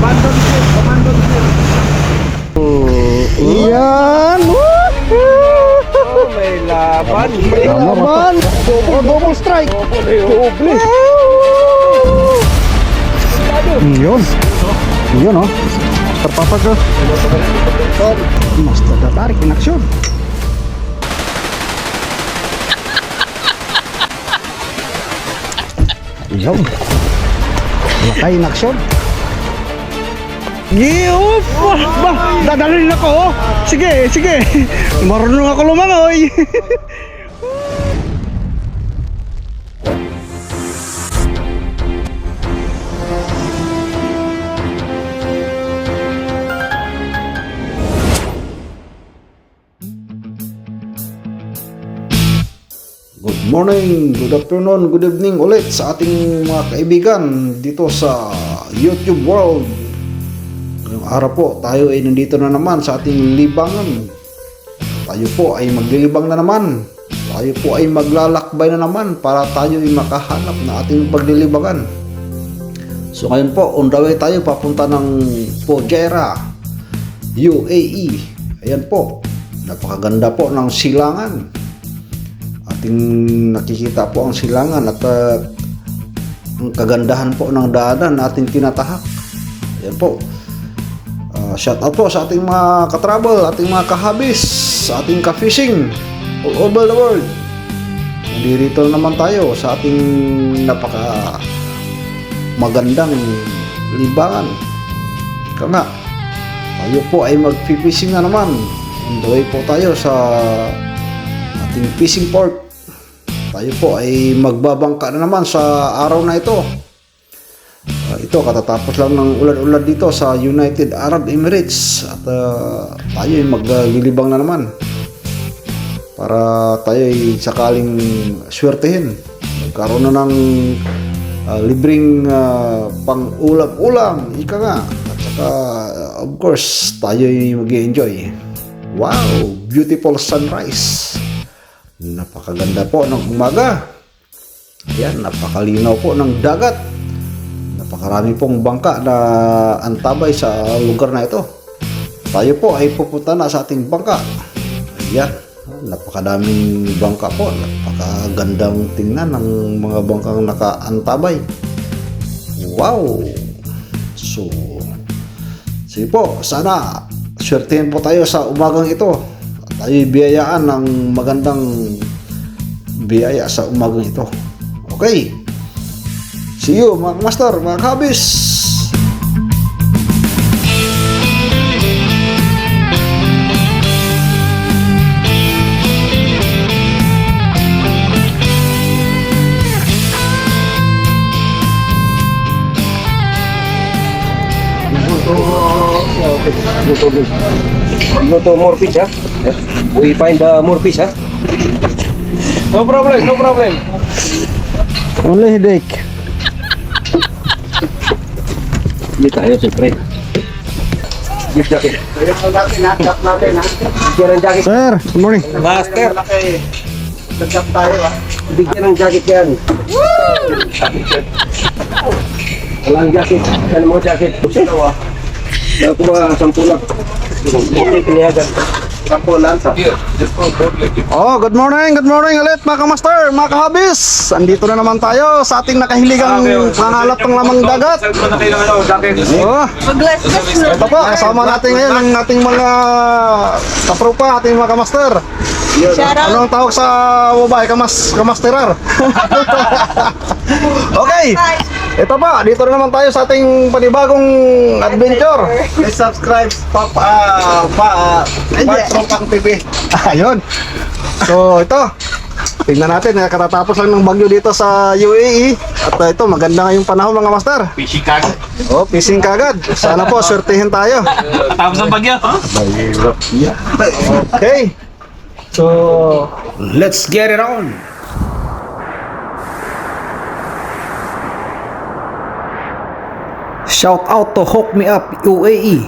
Abandon ship, abandon ship. Yan! Oh, may laban. May laban! Double strike! Doble. Yun! Yun oh! Terpapag oh! Mas tertarik in aksyon! Yun! Lakay in aksyon! Giyop! Bah! Dadalhin ako oh! Sige! Sige! Marunong ako lumangoy! Good morning, good afternoon, good evening ulit sa ating mga kaibigan dito sa YouTube world. Ngayong araw po tayo ay nandito na naman sa ating libangan. Tayo po ay maglilibang na naman. Tayo po ay maglalakbay na naman para tayo ay makahanap na ating paglilibangan. So ngayon po, on the way tayo papunta ng Fujairah, UAE. Ayan po, napakaganda po ng silangan. Ating nakikita po ang silangan at ang kagandahan po ng daanan na ating tinatahak. Ayan po. Shout out po sa ating mga ka-travel, ating mga kahabis, sa ating ka-fishing all over the world. Nandito naman tayo sa ating napaka magandang libangan. Ika nga, tayo po ay mag-fishing na naman. On the way po tayo sa ating fishing port. Tayo po ay magbabangka na naman sa araw na ito. Ito katatapos lang ng ulan-ulan dito sa United Arab Emirates at tayo ay maglilibang na naman para tayo ay sakaling swertehin. Magkaroon na ng libreng pang ulam-ulam, ika nga. At saka of course tayo ay mag-enjoy. Wow, beautiful sunrise. Napakaganda po ng umaga. Yan, napakalinaw po ng dagat. Napakarami pong bangka na antabay sa lugar na ito. Tayo po ay pupunta na sa ating bangka. Ayan, napakadaming bangka po. Napakagandang tingnan ng mga bangkang nakaantabay. Wow! So, sige po, sana swertihin po tayo sa umagang ito. Tayo biyayaan ng magandang biyaya sa umagang ito. Okay. See you mga master, mga kabis. Go to more fish, huh? We find more fish, huh? No problem, no problem. Only headache. Hindi tayo, siyempre. Gift jacket. Bigyan ng jacket. Sir, good morning. Master. Nagkap tayo, ha? Bigyan ng jacket yan. Walang jacket. Saan mo jacket? Ako ba, 10 lang. Hindi pinihagan. 10 lang sa. Oh, good morning ulit mga kamaster, mga kahabis. Andito na naman tayo sa ating nakahiligang pangalap ng lamang dagat. Oh, ito po, kasama natin ngayon ang ating mga kapropa, ating mga kamaster. Anong tawag sa babae? Kamasterar. Okay, ito pa, dito na naman tayo sa ating panibagong adventure. Please subscribe Tropang TV. Ayun. So ito, tingnan natin, katatapos lang ng bagyo dito sa UAE. At ito, maganda ngayong panahon mga master. Fishing kag. Oh, fishing kagad. Sana po, swertihin tayo. Tapos ang bagyo. Okay. So, let's get it on. Shout out to Hook Me Up UAE,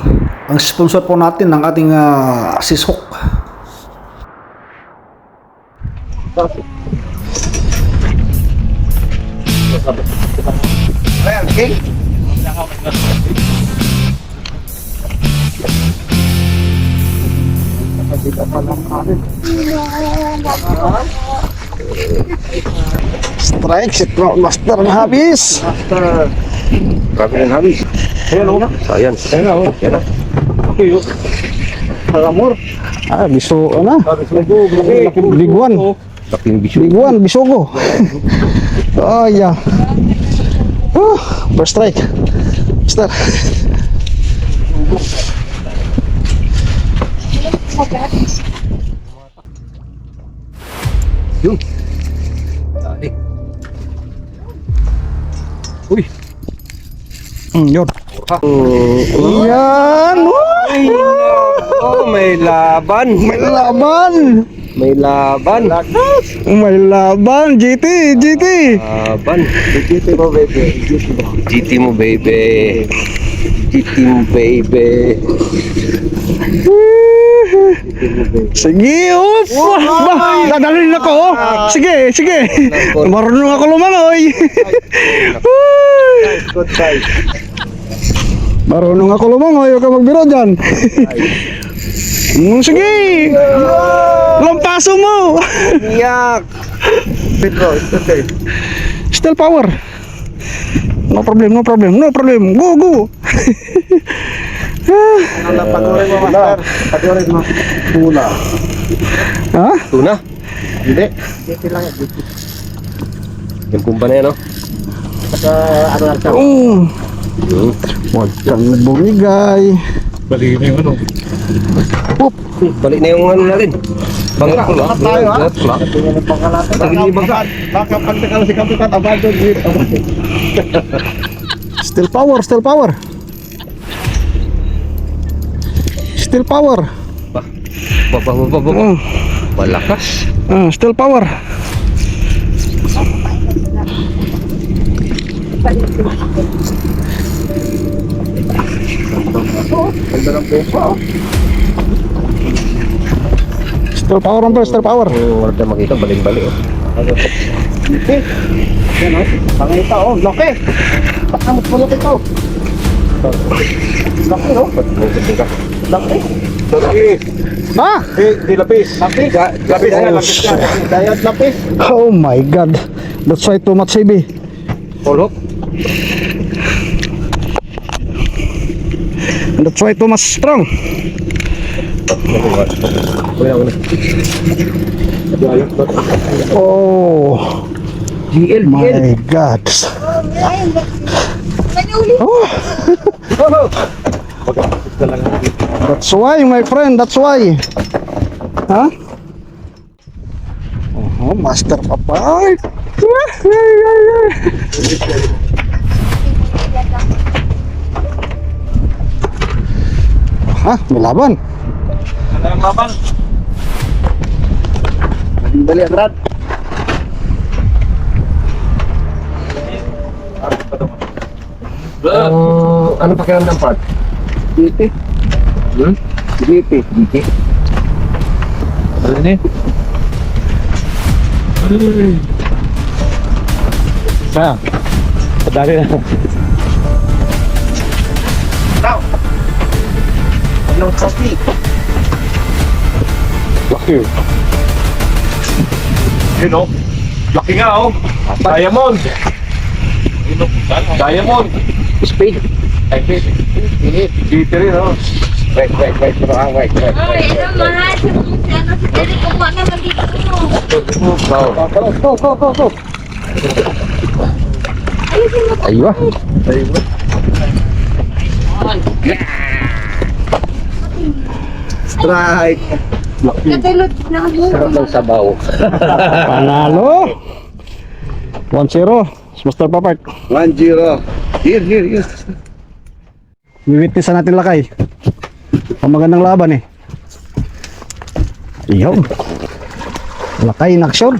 ang sponsor po natin ng ating Sis Hook. Ayan, king. Strike, si Crown Master na habis. Master. Grabe rin habis. Ayan o. Science. Ayan o. Yan na. Okay o. Paramor. Ah, biso, ano? Laking Big one. Laking bisyo. Big one, bisogo. Oh, yeah. First strike. Master. Yun. Dali. Uy. Yun. Ha. Yan. Oh, may laban. May laban. May laban. May laban. GT. Laban. GT mo, baby. GT mo, baby. GT mo, baby. Sige, dadalhin ako. Sige. Marunong ako lumangoy. Good size. Marunong ako lumangoy. Huwag ka magbiro dyan. Sige. Lampaso mo. Iyak. Pedro, it's okay. Still power. No problem. Go. Pagurin mo, Master. Pagurin mo. Tuna. Ha? Tuna. Hindi. Hindi lang. Yung kumpa na yan, no? Saka ano lang siya. Huwag kang bumigay. Balik na yung ano. Balik na yung ano natin. Bangka. Lahat tayo, ha? Lahat. Tingnan ng pangalatan. Lagi ni bangka. Baka pagtakal si Kapitan Abado. Still power. Still power. Baba. Malakas. Still power. Ganda ng peso. Still power ang still power. Wala na makita. Balik-balik. Yan o. Pangita o. Laki. Baka mas malaki to. Laki o. Laki. Ha? Di lapis. Lapis. Lapis na. Lapis na. Dayat lapis. Oh my god. That's why too much heavy. Polok. That's why too much strong. Oh my god. Oh. That's why, my friend. That's why. Huh? Oh, Master Papay. Ha? May laban. Ano yung laban? Dali, Brad. Ano pakiramdam, Brad? GT. GT. Ano ni? Sa? Padali na. Tao! Anong kopi? Laki. Yun o. Laki nga o. Diamond. Diamond. Speed. GT rin o. Wait. Ay, ano mahal. Ano si Jerry, kumuha naman dito. Go. Aywa. Strike. Katulad na Sarap ng sabaw. Panalo. 1-0. Master Papay. 1-0. Here. Wiwitnessan natin lakay. Ang magandang laban eh. Iyon. Lakay in action.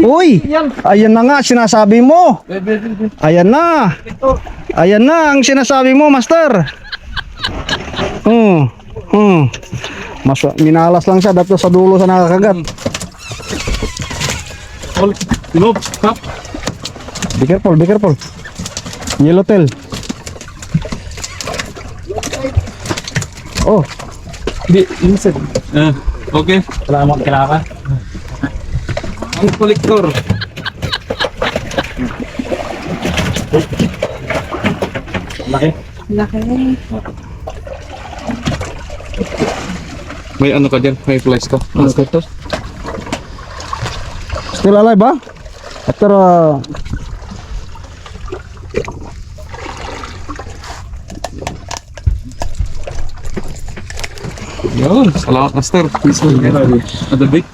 Uy! Ayan na nga sinasabi mo. Ayan na ang sinasabi mo, Master. Mas minalas lang siya dapat sa dulo sa nakakagat. Lob, stop. Be careful. Yellowtail. Oh, Di, minsan. Okay. salamat kailangan. Ang kolektor. Laki. Laki. May ano ka dyan? May flash ka? Ano ka ito? Still alive ba? After Yun. Salamat, Master. Peaceful. Ada big.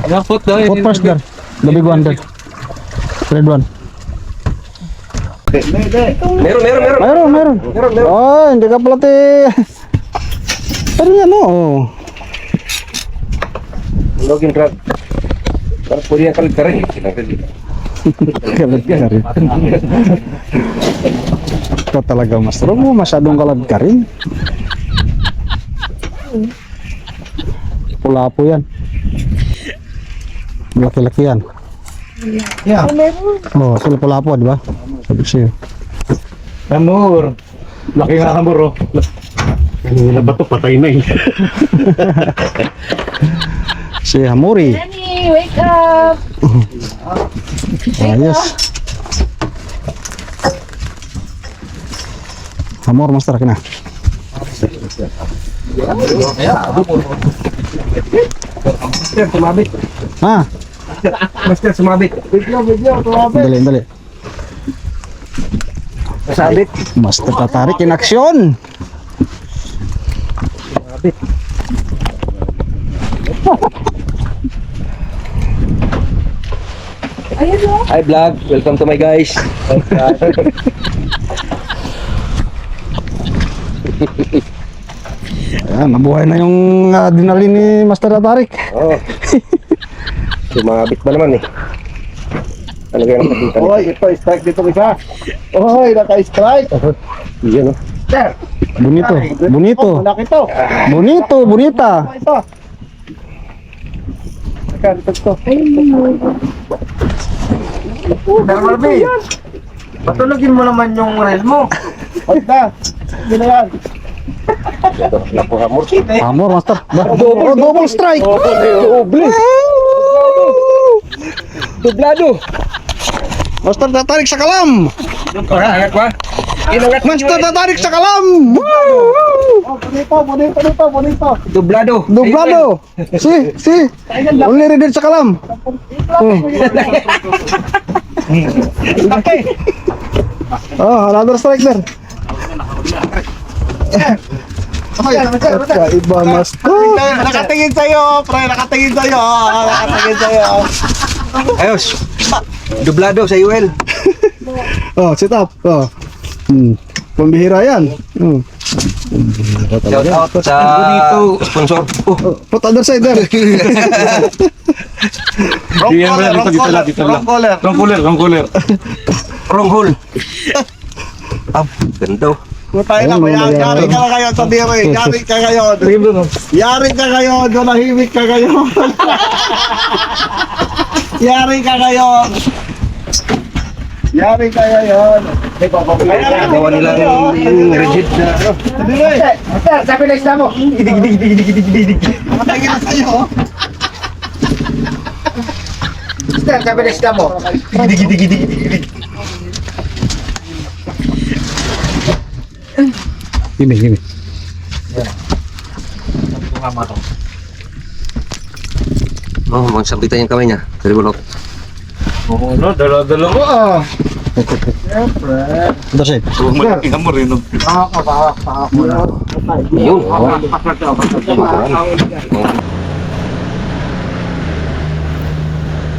Ya, foot dah. what first there? The big one there. Red one. Meron. Meron. Oh, hindi ka pala Pero yan oh. Login drug. Para pwede yung kalit ka rin. Kalad ka rin. Ito talaga master mo, masyadong kalad ka rin. Pula po yan. Laki-laki yan. Yeah. Oh, sila pula po, di ba? Sabi siya. Amor. Laki nga amor, oh. Kanina ba to? Patay na eh. Si Hamuri. Danny, wake up. Ayos. Hamor, master, kina. Master, sumabit. Ha? Master, sumabit. Dali. Masabit. Master tatarik in action. Ayun o. Hi vlog, welcome to my guys. Ayan, nabuhay na yung adrenaline ni Master Tatarik. Oh. Sumabit ba naman eh. Ano kaya nakakita niya? Oy, ito, strike dito isa. Oy, naka-strike. Iyan oh. Bonito. Malaki to. Bonita. Ito. Nagkaritas to. Normal B. Patulogin mo naman yung reel mo. Wait na. Hindi na yan. Ito, napuhamor. Hamor, Master. Double strike. Doble. Dublado. Master Tatarik sa kalam. Angat ba? Inangat Master Tatarik sa kalam. Oh, bonito. Dublado. Dublado. Si. Only reader sa kalam. Oh, another strike there. Iba Master. Nakatingin sa'yo, pre. Nakatingin sa'yo. Ayos. Dublado sa UL. Oh, sit up. Oh. Pambihira yan. Shout out sa sponsor. Oh, Put other side there. Wrong cooler. wrong hole. Ganda oh. Putay na, yari ka na kayo sa diri. Yari ka kayo. Yari ka kayo. Donahimik ka kayo. Yari ka kayo. Yari ka kayo. Gawa nila yung rigid na ano. Sabi na isla mo. Matay ka na sa'yo. Sabi na isla mo. Gini. Oh, magsabitan yung kamay niya. Saribulok. Oo, no? Dala-dala mo Other side. Malaking hamor no? Yun.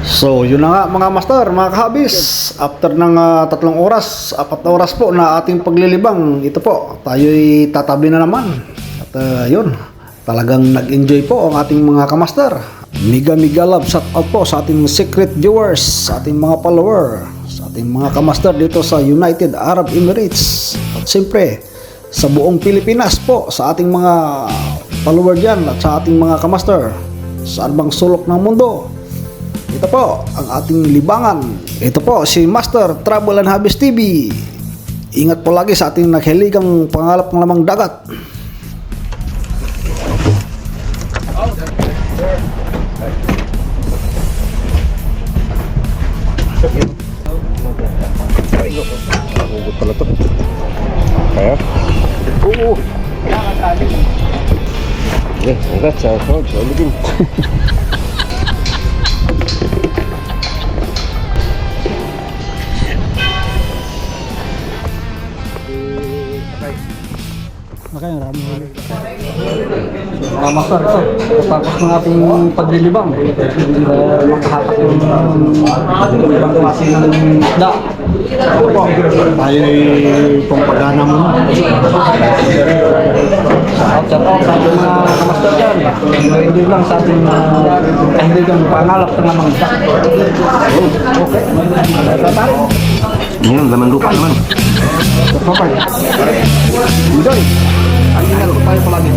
So, yun na nga mga master, mga kahabis. After ng 3 oras, 4 oras po na ating paglilibang, ito po, tayo'y tatabi na naman. At yun, talagang nag-enjoy po ang ating mga kamaster. Miga love shout out po sa ating secret viewers, sa ating mga follower, sa ating mga kamaster dito sa United Arab Emirates. At siyempre, sa buong Pilipinas po, sa ating mga follower dyan at sa ating mga kamaster, sa anumang sulok ng mundo. Ito po ang ating libangan. Ito po si Master Travel and Habis TV. Ingat po lagi sa ating naghiligang pangalap ng lamang dagat. Hugot pala to. Kaya? Oo. Hanggat sa ulitin. Makaya marami. Master ito. Tapos ng ating paglilibang. Makahatak yung ibang klase ng isda. Tayo ay pagpagana mo. Shout out sa ating mga kamaster dyan. Hindi lang sa ating kaibigan pangalap ng mga isda. Okay. Yan, laman lupa naman. Okay. Enjoy. Ay, tayo palagi.